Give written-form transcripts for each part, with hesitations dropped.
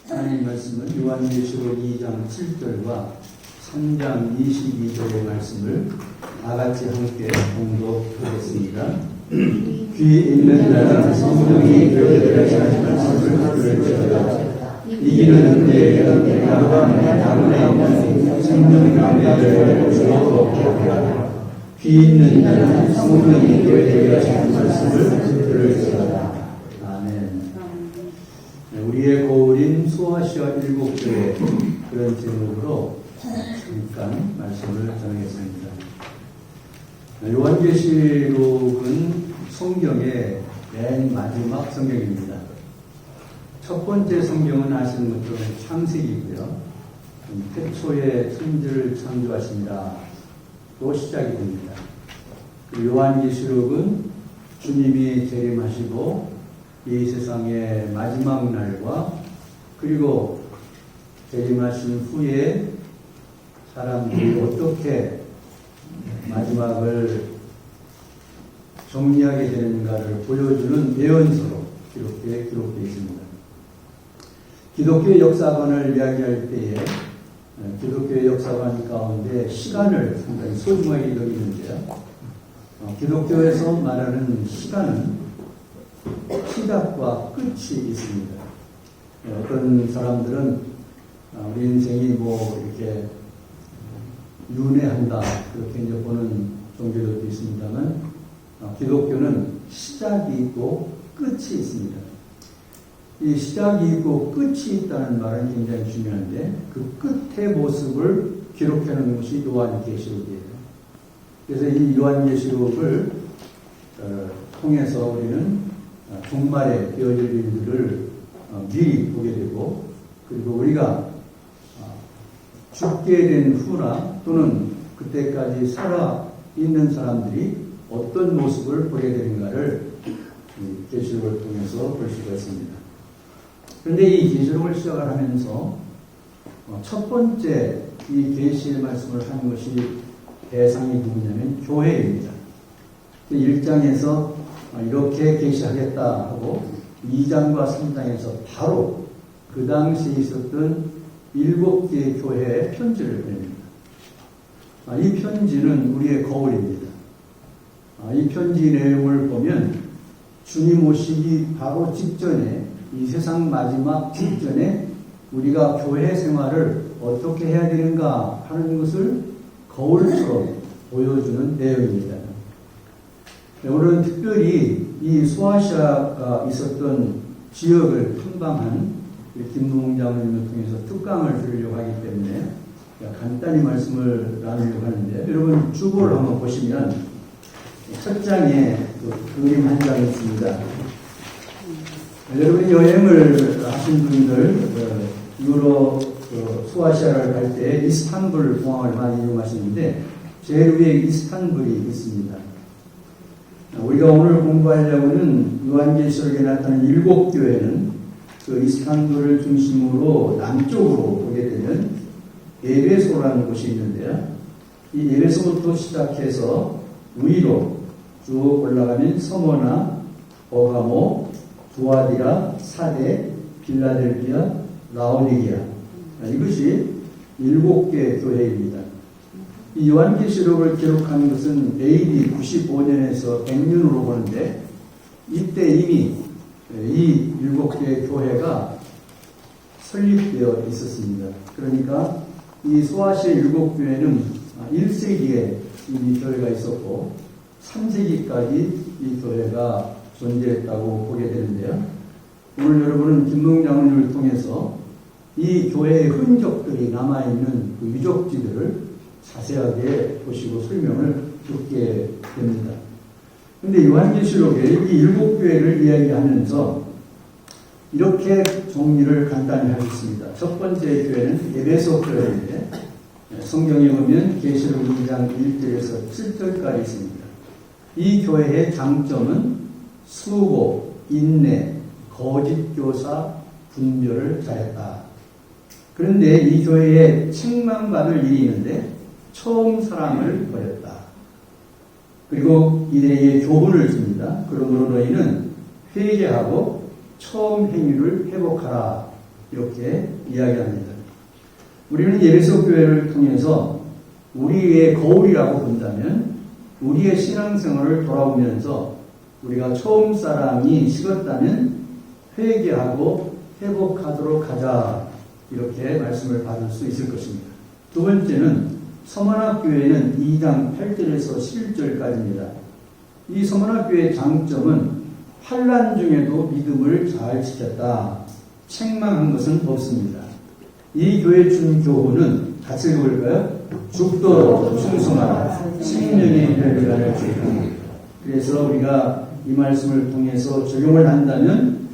하나님 말씀은 요한계시록 2장 7절과 3장 22절의 말씀을 다같이 함께 봉독하겠습니다. 귀 있는 자는 성령이 교회들에게 하신 말씀을 들을지어다. 이기는 내가 당내 있는 생명 가운데를 주로 하라. 귀 있는 자는 성령이 교회들에게 하신 말씀을 들을지어다. 아멘. 우리의 거울인 소아시아 일곱교회, 그런 제목으로 잠깐 말씀을 전하겠습니다. 요한계시록은 성경의 맨 마지막 성경입니다. 첫 번째 성경은 아시는 것처럼 창세기이고요. 태초에 천지를 창조하십니다. 또 시작이 됩니다. 요한계시록은 주님이 재림하시고 이 세상의 마지막 날과 그리고 재림하신 후에 사람들이 어떻게 마지막을 정리하게 되는가를 보여주는 예언서로 기록되어 있습니다. 기독교의 역사관을 이야기할 때에 기독교의 역사관 가운데 시간을 상당히 소중하게 여기는데요. 기독교에서 말하는 시간은 시작과 끝이 있습니다. 어떤 사람들은 우리 인생이 이렇게 윤회한다, 그렇게 이제 보는 종교들도 있습니다만, 기독교는 시작이 있고 끝이 있습니다. 이 시작이 있고 끝이 있다는 말은 굉장히 중요한데, 그 끝의 모습을 기록하는 것이 요한계시록이에요. 그래서 이 요한계시록을 통해서 우리는 종말에 되어질 일들을 미리 보게 되고, 그리고 우리가 죽게 된 후나 또는 그때까지 살아있는 사람들이 어떤 모습을 보게 되는가를 계시록을 통해서 볼 수가 있습니다. 그런데 이 계시록을 시작을 하면서 첫 번째 이 계시의 말씀을 하는 것이 대상이 누구냐면 교회입니다. 1장에서 이렇게 계시하겠다 하고 2장과 3장에서 바로 그 당시에 있었던 7개의 교회에 편지를 보냅니다. 이 편지는 우리의 거울입니다. 이 편지 내용을 보면 주님 오시기 바로 직전에, 이 세상 마지막 직전에 우리가 교회 생활을 어떻게 해야 되는가 하는 것을 거울처럼 보여주는 내용입니다. 오늘은 특별히 이 소아시아가 있었던 지역을 탐방한 김무홍 장로님을 통해서 특강을 드리려고 하기 때문에 간단히 말씀을 나누려고 하는데, 여러분 주보를 한번 보시면 첫 장에 그림 한 장이 있습니다. 여러분 여행을 하신 분들 유럽 소아시아를 갈 때 이스탄불 공항을 많이 이용하시는데 제일 위에 이스탄불이 있습니다. 우리가 오늘 공부하려고는 요한계시록에 나타난 7교회는 그 이스탄불을 중심으로 남쪽으로 보게 되면 에베소라는 곳이 있는데요. 이 에베소부터 시작해서 위로 쭉 올라가면 서머나, 버가모, 두아디라, 사데, 빌라델비아, 라오디게아, 이것이 7개의 교회입니다. 이 요한계시록을 기록한 것은 AD 95년에서 100년으로 보는데, 이때 이미 이 7개의 교회가 설립되어 있었습니다. 그러니까 이 소아시아 7교회는 1세기에 이 교회가 있었고 3세기까지 이 교회가 존재했다고 보게 되는데요. 오늘 여러분은 김무홍 장로님을 통해서 이 교회의 흔적들이 남아있는 그 유적지들을 자세하게 보시고 설명을 듣게 됩니다. 그런데 요한계시록에 이 7교회를 이야기하면서 이렇게 정리를 간단히 하겠습니다. 첫 번째 교회는 에베소 교회인데, 성경에 보면 계시록 2장 1절에서 7절까지 있습니다. 이 교회의 장점은 수고, 인내, 거짓교사, 분별을 잘했다. 그런데 이 교회에 책망받을 일이 있는데 처음 사랑을 버렸다. 그리고 이들에게 교훈을 줍니다. 그러므로 너희는 회개하고 처음 행위를 회복하라. 이렇게 이야기합니다. 우리는 예배석 교회를 통해서 우리의 거울이라고 본다면 우리의 신앙생활을 돌아보면서 우리가 처음 사랑이 식었다면 회개하고 회복하도록 하자, 이렇게 말씀을 받을 수 있을 것입니다. 두 번째는 서문학교회는 2장 8절에서 11절까지입니다. 이 서문학교회의 장점은 환난 중에도 믿음을 잘 지켰다. 책망한 것은 없습니다. 이 교회 준 교훈은 같이 읽어볼까요? 죽도록 충성하라. 생명의 혈관을 지키라. 그래서 우리가 이 말씀을 통해서 적용을 한다면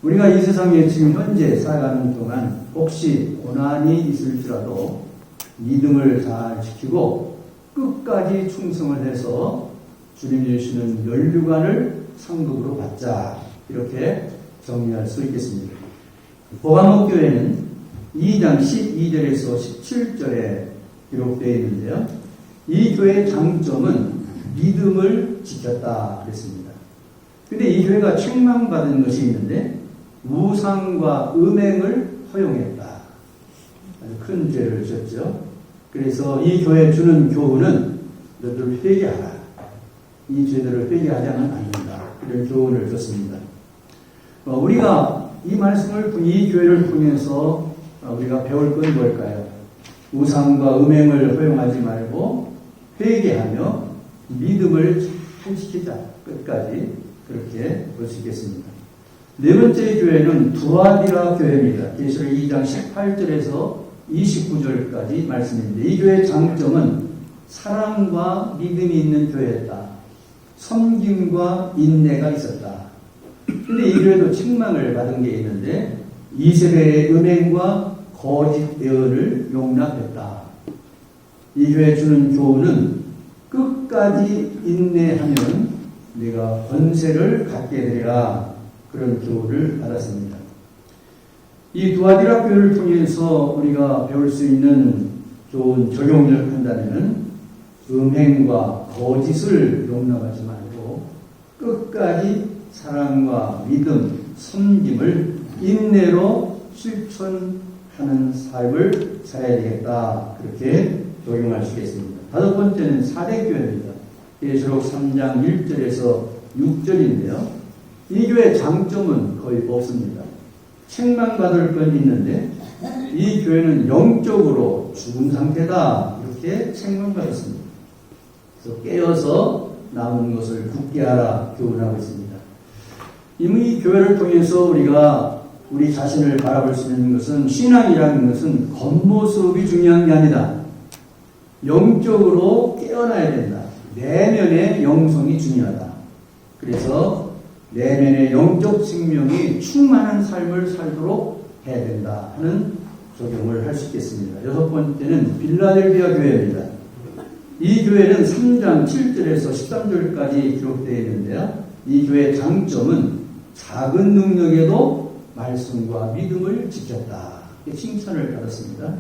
우리가 이 세상에 지금 현재 살아가는 동안 혹시 고난이 있을지라도 믿음을 잘 지키고 끝까지 충성을 해서 주님이 주시는 면류관을 상급으로 받자, 이렇게 정리할 수 있겠습니다. 보감목교회는 2장 12절에서 17절에 기록되어 있는데요. 이 교회의 장점은 믿음을 지켰다 그랬습니다. 근데 이 교회가 책망받은 것이 있는데 우상과 음행을 허용했다. 아주 큰 죄를 졌죠. 그래서 이 교회에 주는 교훈은 너희들 회개하라. 이 죄들을 회개하자면 안 된다. 이런 교훈을 줬습니다. 우리가 이 말씀을, 이 교회를 통해서 우리가 배울 건 뭘까요? 우상과 음행을 허용하지 말고 회개하며 믿음을 잘 지키자. 끝까지 그렇게 볼 수 있겠습니다. 네 번째 교회는 두아디라 교회입니다. 계시록 2장 18절에서 29절까지 말씀입니다. 이 교회의 장점은 사랑과 믿음이 있는 교회였다. 섬김과 인내가 있었다. 근데 이 교회도 책망을 받은 게 있는데 2세대의 음행과 거짓 예언을 용납했다. 이 교회에 주는 교훈은 끝까지 인내하면 네가 권세를 갖게 되리라. 그런 교훈을 받았습니다. 이 두아디라 교회를 통해서 우리가 배울 수 있는 좋은 적용을 한다면 음행과 거짓을 용납하지 말고 끝까지 사랑과 믿음, 섬김을 인내로 실천하는 삶을 살아야 되겠다. 그렇게 적용할 수 있겠습니다. 다섯 번째는 사대교회입니다. 계시록 3장 1절에서 6절인데요. 이 교회의 장점은 거의 없습니다. 책망받을 건 있는데 이 교회는 영적으로 죽은 상태다. 이렇게 책망받았습니다. 그래서 깨어서 남은 것을 굳게 하라 교훈하고 있습니다. 이미 이 교회를 통해서 우리가 우리 자신을 바라볼 수 있는 것은 신앙이라는 것은 겉모습이 중요한 게 아니다. 영적으로 깨어나야 된다. 내면의 영성이 중요하다. 그래서 내면의 영적 생명이 충만한 삶을 살도록 해야 된다 하는 적용을 할 수 있겠습니다. 여섯 번째는 빌라델비아 교회입니다. 이 교회는 3장 7절에서 13절까지 기록되어 있는데요. 이 교회의 장점은 작은 능력에도 말씀과 믿음을 지켰다. 칭찬을 받았습니다.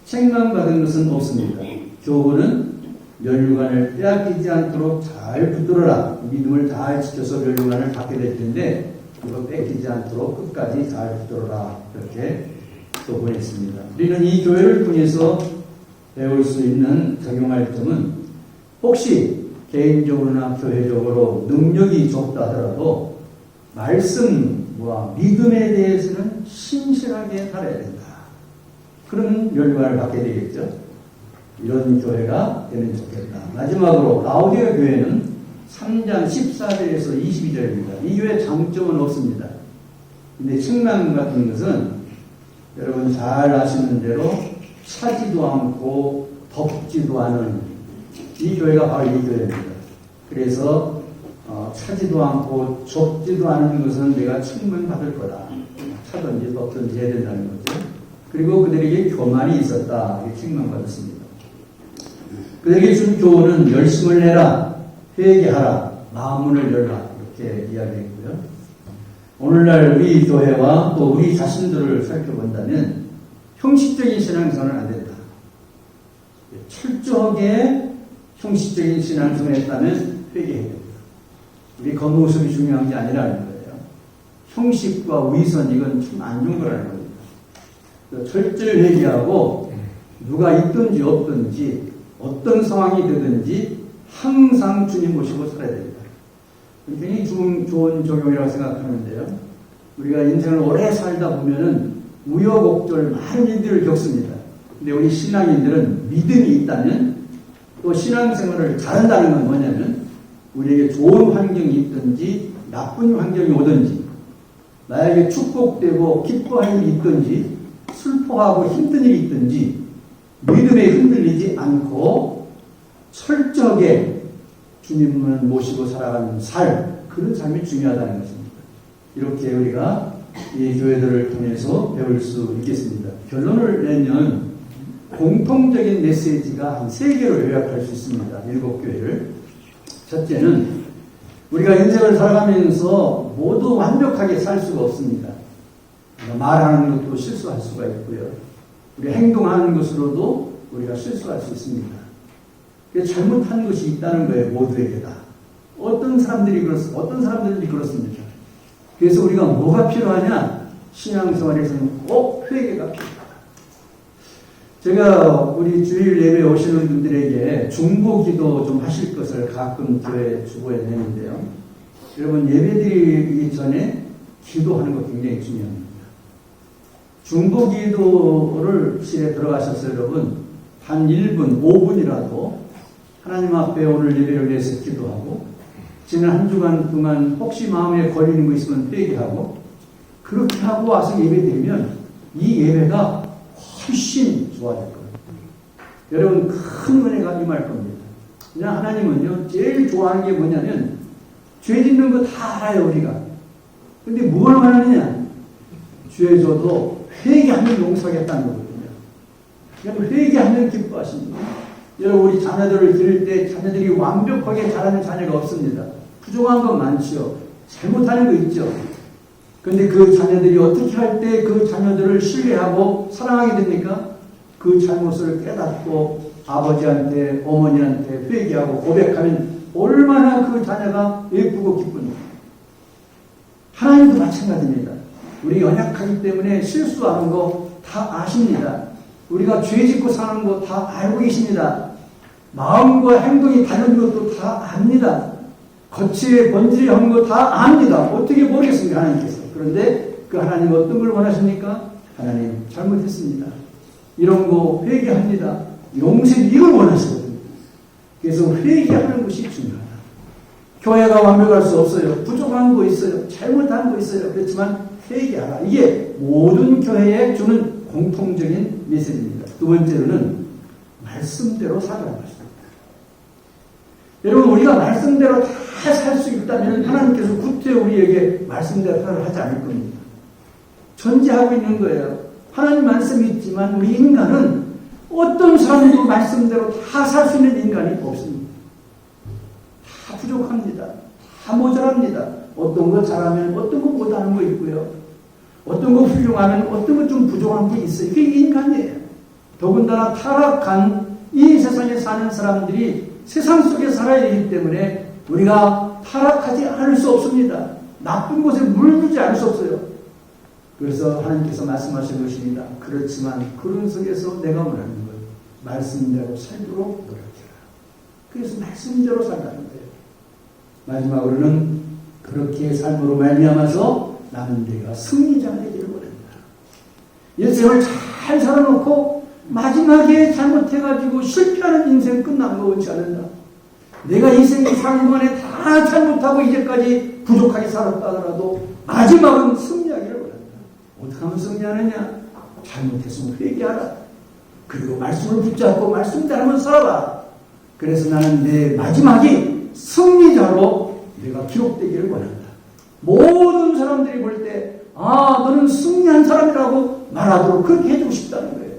책망받은 것은 없습니다. 교훈은 면류관을 빼앗기지 않도록 잘 붙들어라. 믿음을 잘 지켜서 면류관을 받게 될 텐데 이거 뺏기지 않도록 끝까지 잘 붙들어라. 이렇게 또 보냈습니다. 우리는 이 교회를 통해서 배울 수 있는 적용할 점은 혹시 개인적으로나 교회적으로 능력이 적다 하더라도 말씀과 믿음에 대해서는 신실하게 살아야 된다. 그런 면류관을 받게 되겠죠. 이런 교회가 되면 좋겠다. 마지막으로 라오디가 교회는 3장 14절에서 22절입니다. 이 교회의 장점은 없습니다. 근데 책망 같은 것은 여러분 잘 아시는 대로 차지도 않고 덥지도 않은 이 교회가 바로 이 교회입니다. 그래서 차지도 않고 좁지도 않은 것은 내가 책망받을 거다. 차든지 덥든지 해야 된다는 거죠. 그리고 그들에게 교만이 있었다. 이게 책망받았습니다. 그들에게 준 교훈은 열심을 내라, 회개하라, 마음문을 열라 이렇게 이야기했고요. 오늘날 우리 교회와 또 우리 자신들을 살펴본다면 형식적인 신앙생활은 안 된다. 철저하게 형식적인 신앙생활을 했다면 회개해야 됩니다. 우리 겉모습이 중요한 게 아니라는 거예요. 형식과 위선 이건 참 안 좋은 거라는 겁니다. 철저히 회개하고 누가 있든지 없든지 어떤 상황이 되든지 항상 주님 모시고 살아야 됩니다. 굉장히 좋은 적용이라고 생각하는데요. 우리가 인생을 오래 살다 보면은 우여곡절 많은 일들을 겪습니다. 근데 우리 신앙인들은 믿음이 있다면 또 신앙생활을 잘한다는 건 뭐냐면 우리에게 좋은 환경이 있든지 나쁜 환경이 오든지 나에게 축복되고 기뻐할 일이 있든지 슬퍼하고 힘든 일이 있든지 믿음에 흔들리지 않고 철저하게 주님을 모시고 살아가는 그런 삶이 중요하다는 것입니다. 이렇게 우리가 이 교회들을 통해서 배울 수 있겠습니다. 결론을 내면 공통적인 메시지가 한 3개로 요약할 수 있습니다. 7교회를. 첫째는 우리가 인생을 살아가면서 모두 완벽하게 살 수가 없습니다. 말하는 것도 실수할 수가 있고요. 우리 행동하는 것으로도 우리가 실수할 수 있습니다. 잘못한 것이 있다는 거예요. 모두에게 다. 어떤 사람들이 그렇습니까? 그래서 우리가 뭐가 필요하냐? 신앙생활에서는 꼭 회개가 필요하다. 제가 우리 주일 예배 오시는 분들에게 중보기도 좀 하실 것을 가끔 교회에 주고해 내는데요. 여러분 예배드리기 전에 기도하는 거 굉장히 중요합니다. 중보기도를 실에 들어가셔서 여러분 한 1분, 5분이라도 하나님 앞에 오늘 예배를 위해서 기도하고 지난 한 주간 동안 혹시 마음에 걸리는 거 있으면 회개하고 그렇게 하고 와서 예배드리면 이 예배가 훨씬 좋아질 겁니다. 여러분 큰 은혜가 임할 겁니다. 그냥 하나님은요 제일 좋아하는 게 뭐냐면 죄 짓는 거 다 알아요 우리가. 근데 뭘 원하느냐? 죄 져도 회개하면 용서하겠다는 거거든요. 그냥 회개하면 기뻐하십니다. 여러분 우리 자녀들을 기를 때 자녀들이 완벽하게 자라는 자녀가 없습니다. 부족한 건 많지요. 잘못하는 거 있죠. 그런데 그 자녀들이 어떻게 할 때 그 자녀들을 신뢰하고 사랑하게 됩니까? 그 잘못을 깨닫고 아버지한테 어머니한테 회개하고 고백하면 얼마나 그 자녀가 예쁘고 기쁩니까? 하나님도 마찬가지입니다. 우리 연약하기 때문에 실수하는 거 다 아십니다. 우리가 죄 짓고 사는 거 다 알고 계십니다. 마음과 행동이 다른 것도 다 압니다. 거치에 번지게 하는 거 다 압니다. 어떻게 모르겠습니까? 하나님께서. 그런데 그 하나님 어떤 걸 원하십니까? 하나님 잘못했습니다. 이런 거 회개합니다. 용서 이걸 원하시거든요. 그래서 회개하는 것이 중요하다. 교회가 완벽할 수 없어요. 부족한 거 있어요. 잘못한 거 있어요. 그렇지만 회개하라. 이게 모든 교회에 주는 공통적인 메시지입니다. 두 번째로는 말씀대로 살아가는 것입니다. 여러분 우리가 말씀대로 다 살 수 있다면 하나님께서 구태 우리에게 말씀대로 살아를 하지 않을 겁니다. 전제하고 있는 거예요. 하나님 말씀이 있지만 우리 인간은 어떤 사람도 말씀대로 다 살 수 있는 인간이 없습니다. 다 부족합니다. 다 모자랍니다. 어떤 거 잘하면 어떤 거 못하는 거 있고요. 어떤 거 훌륭하면 어떤 거 좀 부족한 게 있어요. 이게 인간이에요. 더군다나 타락한 이 세상에 사는 사람들이 세상 속에 살아야 되기 때문에 우리가 타락하지 않을 수 없습니다. 나쁜 곳에 물들지 않을 수 없어요. 그래서 하나님께서 말씀하신 것입니다. 그렇지만 그런 속에서 내가 원하는 것 말씀대로 살도록 노력해라. 그래서 말씀대로 살라는 거예요. 마지막으로는 그렇게 삶으로 말미암아서 나는 내가 승리자가 되기를 원한다. 인생을 잘 살아놓고 마지막에 잘못해가지고 실패하는 인생 끝난 거 원치 않는다. 내가 인생에 사는 동안에 다 잘못하고 이제까지 부족하게 살았다 하더라도 마지막은 승리하기를 원한다. 어떻게 하면 승리하느냐? 잘못했으면 회개하라. 그리고 말씀을 붙잡고 말씀대로 하면 살아라. 그래서 나는 내 마지막이 승리자로 내가 기록되기를 원한다. 모든 사람들이 볼 때 너는 승리한 사람이라고 말하도록 그렇게 해주고 싶다는 거예요.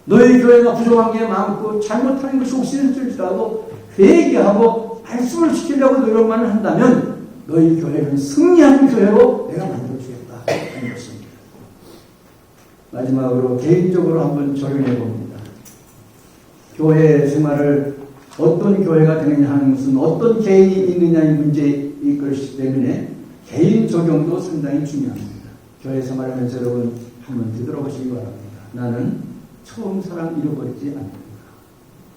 너희 교회가 부족한 게 많고 잘못하는 것이 혹시 있을지라도 회개하고 말씀을 지키려고 노력만 한다면 너희 교회는 승리한 교회로 내가 만들어주겠다 하는 것입니다. 마지막으로 개인적으로 한번 적용해 봅니다. 교회 생활을 어떤 교회가 되느냐 하는 것은 어떤 개인이 있느냐의 문제일 것이기 때문에 개인 적용도 상당히 중요합니다. 교회 생활하면서 여러분 한번 되돌아보시기 바랍니다. 나는 처음 사랑 잃어버리지 않는다.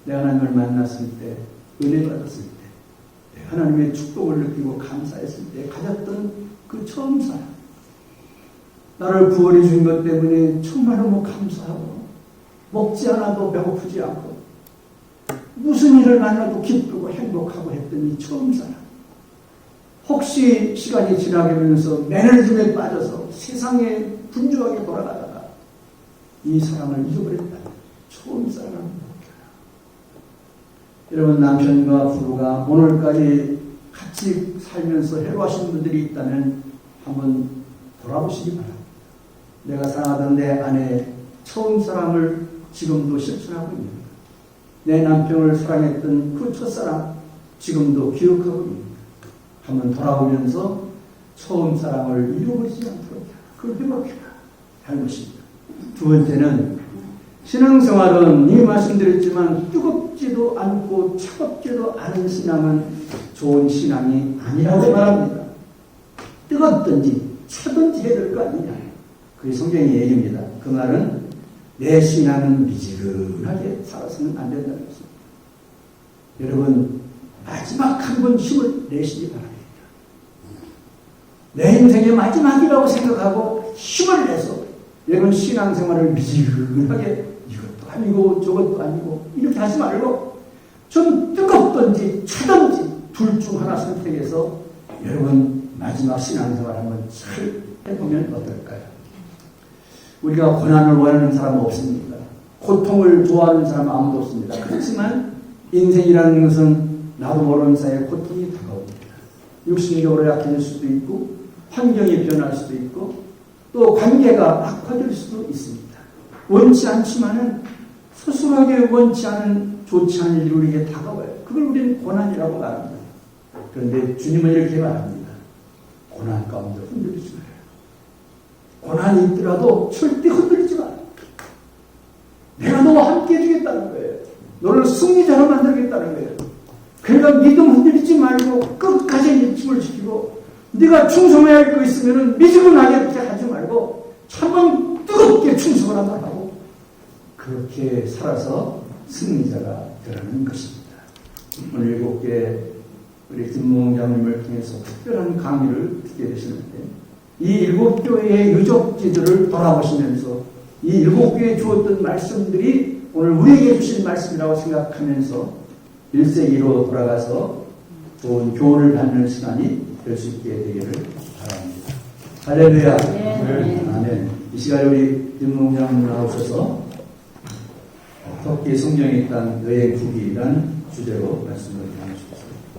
내가 하나님을 만났을 때, 은혜 받았을 때, 하나님의 축복을 느끼고 감사했을 때 가졌던 그 처음 사랑, 나를 구원해 준 것 때문에 정말 너무 감사하고 먹지 않아도 배고프지 않고 무슨 일을 만나도 기쁘고 행복하고 했던 이 처음 사랑, 혹시 시간이 지나가면서 매너리즘에 빠져서 세상에 분주하게 돌아가다가 이 사랑을 잊어버렸다. 처음 사랑을 못해라. 여러분, 남편과 부부가 오늘까지 같이 살면서 해로하신 분들이 있다면 한번 돌아보시기 바랍니다. 내가 사랑하던 내 아내의 처음 사랑을 지금도 실천하고 있는가? 내 남편을 사랑했던 그 첫사랑 지금도 기억하고 있는가? 한번 돌아보면서 처음 사랑을 잃어버리지 않도록 그걸 회복해라 할 것입니다. 두 번째는 신앙생활은 이미 말씀드렸지만 뜨겁지도 않고 차갑지도 않은 신앙은 좋은 신앙이 아니라고 말합니다. 뜨겁든지 차든지 해야 될 거 아니냐. 그게 성경의 얘기입니다. 그 말은 내 신앙은 미지근하게 살아서는 안 된다는 것입니다. 여러분, 마지막 한 번 힘을 내시기 바랍니다. 내 인생의 마지막이라고 생각하고 힘을 내서 여러분 신앙생활을 미지근하게 이것도 아니고 저것도 아니고 이렇게 하지 말고 좀 뜨겁든지 차든지 둘 중 하나 선택해서 여러분 마지막 신앙생활 한번 잘 해보면 어떨까요? 우리가 고난을 원하는 사람은 없습니다. 고통을 좋아하는 사람은 아무도 없습니다. 그렇지만 인생이라는 것은 나도 모르는 사이에 고통이 다가옵니다. 육신적으로 약해질 수도 있고 환경이 변할 수도 있고 또 관계가 악화될 수도 있습니다. 원치 않지만은 소소하게 원치 않은 좋지 않은 일이 우리에게 다가와요. 그걸 우리는 고난이라고 말합니다. 그런데 주님은 이렇게 말합니다. 고난 가운데 흔들리지 마요. 고난이 있더라도 절대 흔들리지 마. 내가 너와 함께 해주겠다는 거예요. 너를 승리자로 만들겠다는 거예요. 그러니까 믿음 흔들리지 말고 끝까지 믿음을 지키고 네가 충성해야 할 거 있으면 미지근하게 하지 말고 참만 뜨겁게 충성을 한번 하고 그렇게 살아서 승리자가 되라는 것입니다. 오늘 7개 우리 김무홍장님을 통해서 특별한 강의를 듣게 되시는데 이 7교회의 유적지들을 돌아보시면서 이 7교회에 주었던 말씀들이 오늘 우리에게 주신 말씀이라고 생각하면서 1세기로 돌아가서 좋은 교훈을 받는 시간이 될 수 있게 되기를 바랍니다. 할렐루야. 네. 아멘. 이 시간에 우리 김무홍장님 나오셔서 터키 성경에 있던 여행 후기라는 주제로 말씀을 나누셨습니다.